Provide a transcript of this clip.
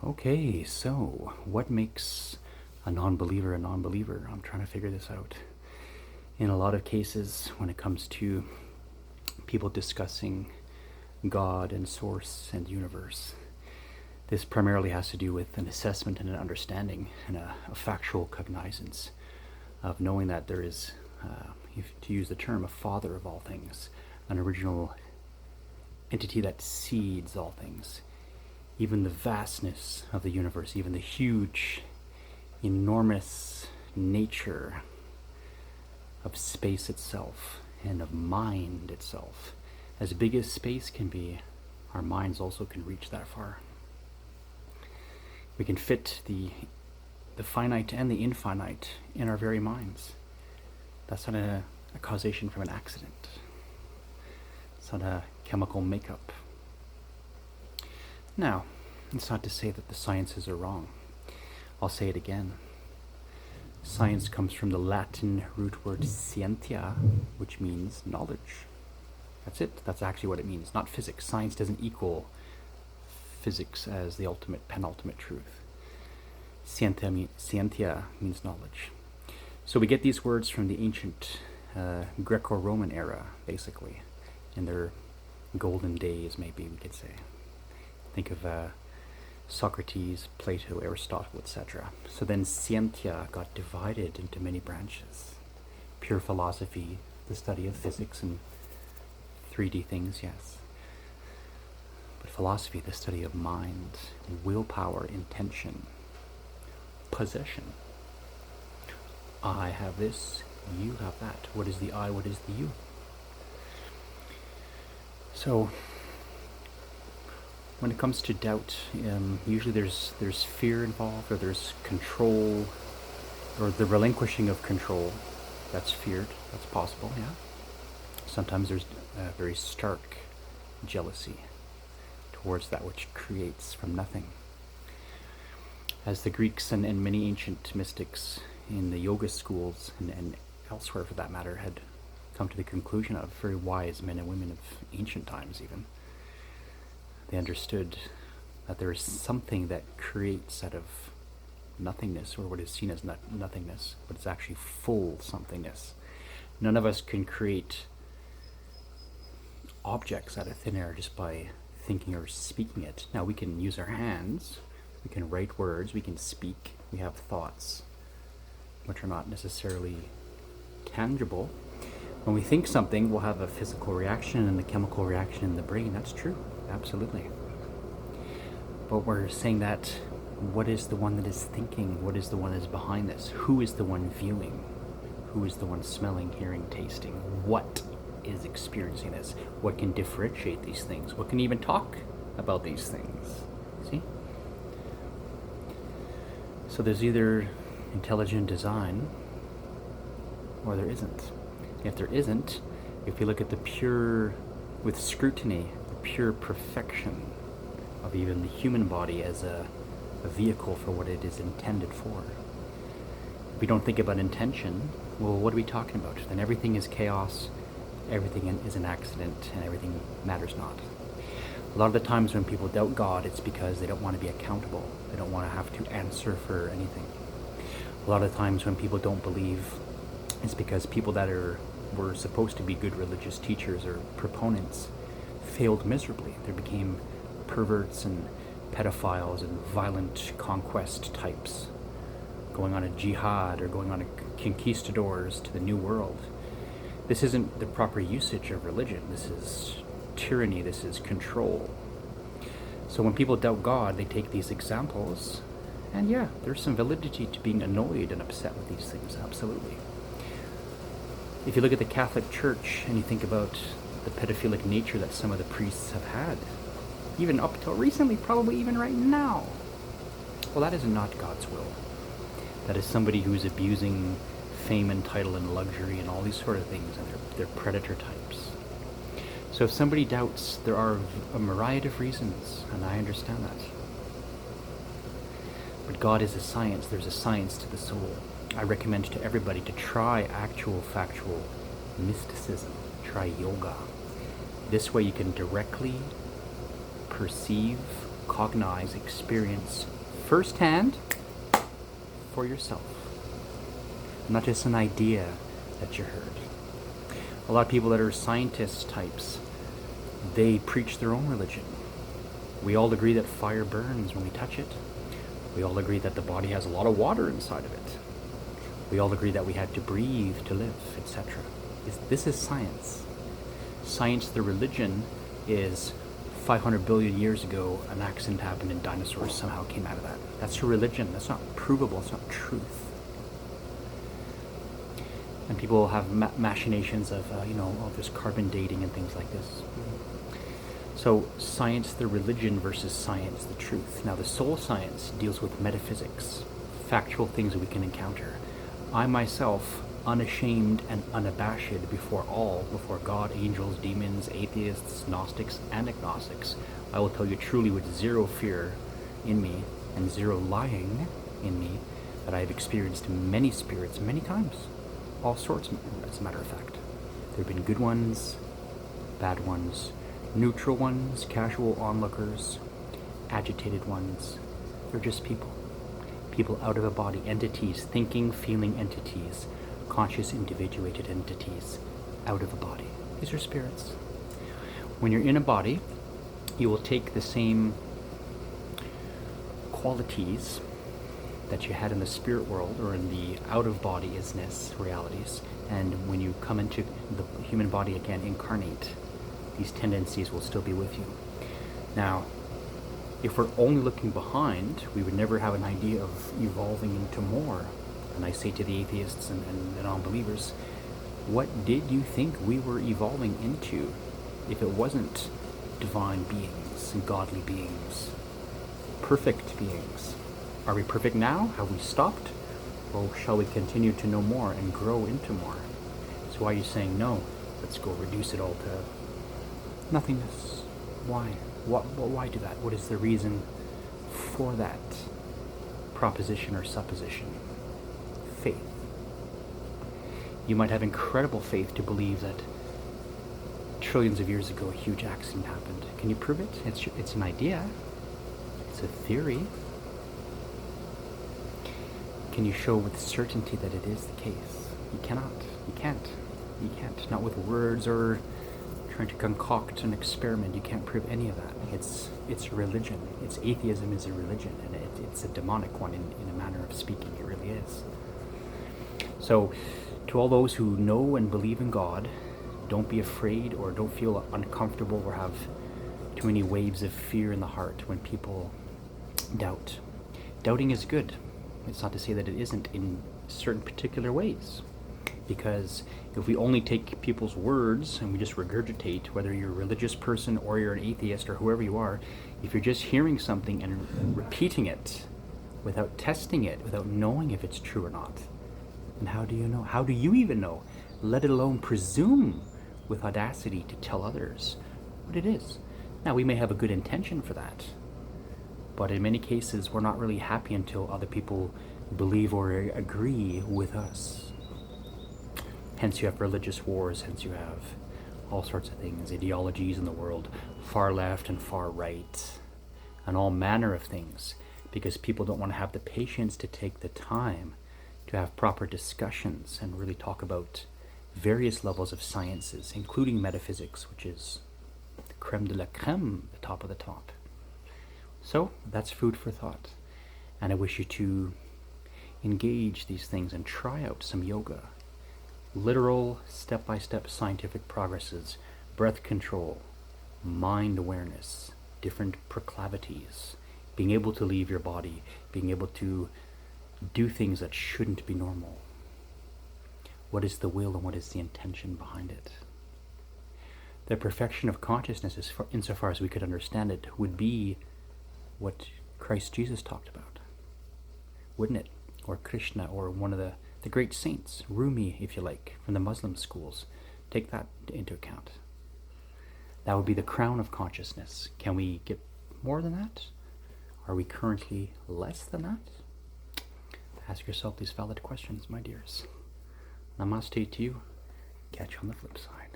Okay, so what makes a non-believer a non-believer? I'm trying to figure this out. In a lot of cases, when it comes to people discussing God and source and universe, this primarily has to do with an assessment and an understanding and a factual cognizance of knowing that there is, to use the term, a father of all things, an original entity that seeds all things. Even the vastness of the universe, even the huge, enormous nature of space itself and of mind itself. As big as space can be, our minds also can reach that far. We can fit the finite and the infinite in our very minds. That's not a causation from an accident. It's not a chemical makeup. Now, it's not to say that the sciences are wrong. I'll say it again. Science comes from the Latin root word scientia, which means knowledge. That's it. That's actually what it means, not physics. Science doesn't equal physics as the ultimate, penultimate truth. Scientia means knowledge. So we get these words from the ancient Greco-Roman era, basically, in their golden days, maybe we could say. Think of Socrates, Plato, Aristotle, etc. So then scientia got divided into many branches. Pure philosophy, the study of physics and 3D things, yes. But philosophy, the study of mind, willpower, intention, possession. I have this, you have that. What is the I, what is the you? So, when it comes to doubt, usually there's fear involved, or there's control, or the relinquishing of control. That's feared. That's possible, yeah. Sometimes there's very stark jealousy towards that which creates from nothing. As the Greeks and many ancient mystics in the yoga schools and elsewhere for that matter had come to the conclusion of, very wise men and women of ancient times even, they understood that there is something that creates out of nothingness, or what is seen as nothingness, but it's actually full somethingness. None of us can create objects out of thin air just by thinking or speaking it. Now, we can use our hands, we can write words, we can speak, we have thoughts, which are not necessarily tangible. When we think something, we'll have a physical reaction and a chemical reaction in the brain. That's true, absolutely. But we're saying that what is the one that is thinking? What is the one that is behind this? Who is the one viewing? Who is the one smelling, hearing, tasting? What is experiencing this? What can differentiate these things? What can even talk about these things? See? So there's either intelligent design or there isn't. If there isn't, if we look at the pure, with scrutiny, the pure perfection of even the human body as a vehicle for what it is intended for. If we don't think about intention, well, what are we talking about? Then everything is chaos, everything is an accident, and everything matters not. A lot of the times when people doubt God, it's because they don't want to be accountable. They don't want to have to answer for anything. A lot of times when people don't believe, it's because people that were supposed to be good religious teachers or proponents failed miserably. They became perverts and pedophiles and violent conquest types, going on a jihad or going on a conquistadors to the new world. This isn't the proper usage of religion. This is tyranny. This is control. So when people doubt God, they take these examples, and yeah, there's some validity to being annoyed and upset with these things, absolutely. If you look at the Catholic Church and you think about the pedophilic nature that some of the priests have had, even up till recently, probably even right now, well, that is not God's will. That is somebody who is abusing fame and title and luxury and all these sort of things, and they're predator types. So if somebody doubts, there are a myriad of reasons, and I understand that. But God is a science. There's a science to the soul. I recommend to everybody to try actual factual mysticism. Try yoga. This way you can directly perceive cognize, experience firsthand for yourself. Not just an idea that you heard. A lot of people that are scientist types, they preach their own religion. We all agree that fire burns when we touch it. We all agree that the body has a lot of water inside of it. We all agree that we had to breathe to live, etc. This is science. Science, the religion, is 500 billion years ago, an accident happened and dinosaurs somehow came out of that. That's your religion. That's not provable. It's not truth. And people have machinations of, there's carbon dating and things like this. So science, the religion, versus science, the truth. Now the soul science deals with metaphysics, factual things that we can encounter. I myself, unashamed and unabashed before God, angels, demons, atheists, Gnostics, and agnostics, I will tell you truly with zero fear in me and zero lying in me that I have experienced many spirits many times. All sorts, as a matter of fact. There have been good ones, bad ones, neutral ones, casual onlookers, agitated ones. They're just people. People out of a body, entities, thinking, feeling entities, conscious, individuated entities, out of a body. These are spirits. When you're in a body, you will take the same qualities that you had in the spirit world or in the out-of-body isness realities, and when you come into the human body again, incarnate, these tendencies will still be with you. Now, if we're only looking behind, we would never have an idea of evolving into more. And I say to the atheists and non-believers, what did you think we were evolving into if it wasn't divine beings and godly beings, perfect beings? Are we perfect now? Have we stopped? Or shall we continue to know more and grow into more? So why are you saying no? Let's go reduce it all to nothingness. Why? Why do that? What is the reason for that proposition or supposition? Faith. You might have incredible faith to believe that trillions of years ago a huge accident happened. Can you prove it? It's an idea. It's a theory. Can you show with certainty that it is the case? You cannot. You can't. You can't. Not with words or trying to concoct an experiment. You can't prove any of that. It's religion. It's atheism is a religion, and it's a demonic one in a manner of speaking. It really is. So, to all those who know and believe in God, don't be afraid or don't feel uncomfortable or have too many waves of fear in the heart when people doubt. Doubting is good. It's not to say that it isn't in certain particular ways. Because if we only take people's words and we just regurgitate, whether you're a religious person or you're an atheist or whoever you are, if you're just hearing something and repeating it without testing it, without knowing if it's true or not, then how do you know? How do you even know? Let alone presume with audacity to tell others what it is. Now, we may have a good intention for that, but in many cases, we're not really happy until other people believe or agree with us. Hence you have religious wars, hence you have all sorts of things, ideologies in the world, far left and far right, and all manner of things, because people don't want to have the patience to take the time to have proper discussions and really talk about various levels of sciences, including metaphysics, which is the creme de la creme, the top of the top. So that's food for thought. And I wish you to engage these things and try out some yoga. Literal, step-by-step scientific progresses, breath control, mind awareness, different proclivities, being able to leave your body, being able to do things that shouldn't be normal. What is the will and what is the intention behind it? The perfection of consciousness, insofar as we could understand it, would be what Christ Jesus talked about, wouldn't it? Or Krishna, or one of the great saints, Rumi, if you like, from the Muslim schools. Take that into account. That would be the crown of consciousness. Can we get more than that? Are we currently less than that? Ask yourself these valid questions, my dears. Namaste to you. Catch you on the flip side.